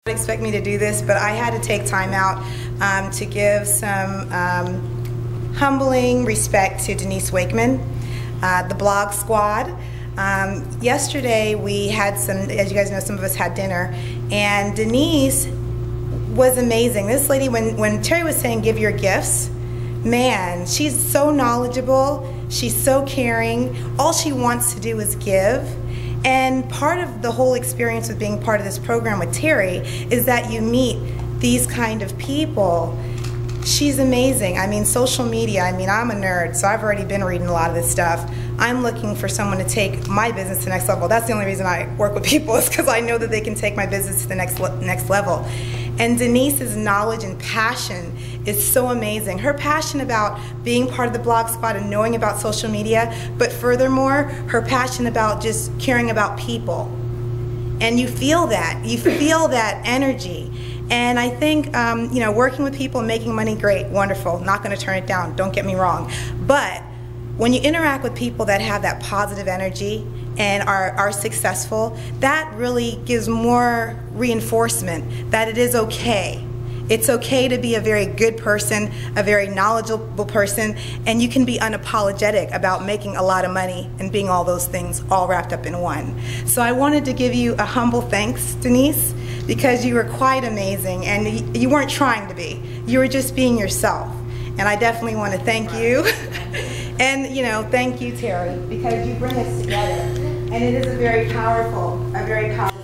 Expect me to do this, but I had to take time out to give some humbling respect to Denise Wakeman, the Blog Squad. Yesterday we had some, as you guys know, some of us had dinner, and Denise was amazing. This lady, when Terry was saying give your gifts, man, she's so knowledgeable, she's so caring, all she wants to do is give. And part of the whole experience with being part of this program with Terry is that you meet these kind of people. She's amazing. I mean, social media, I mean, I'm a nerd, so I've already been reading a lot of this stuff. I'm looking for someone to take my business to the next level. That's the only reason I work with people, is because I know that they can take my business to the next level. And Denise's knowledge and passion is so amazing. Her passion about being part of the Blog Squad and knowing about social media, but furthermore, her passion about just caring about people. And you feel that. You feel that energy. And I think, you know, working with people and making money, great, wonderful. Not going to turn it down, don't get me wrong. But when you interact with people that have that positive energy and are successful, that really gives more reinforcement that it is okay. It's okay to be a very good person, a very knowledgeable person, and you can be unapologetic about making a lot of money and being all those things all wrapped up in one. So I wanted to give you a humble thanks, Denise, because you were quite amazing, and you weren't trying to be. You were just being yourself. And I definitely want to thank you. And, you know, thank you, Terry, because you bring us together. And it is a very powerful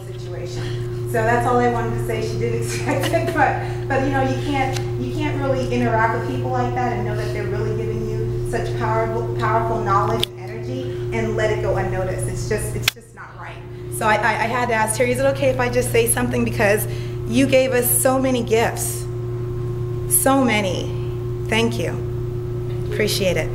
situation. So that's all I wanted to say. She didn't expect it, but you know, you can't really interact with people like that and know that they're really giving you such powerful knowledge and energy and let it go unnoticed. It's just not right. So I had to ask Terry, is it okay if I just say something, because you gave us so many gifts, so many. Thank you. Appreciate it.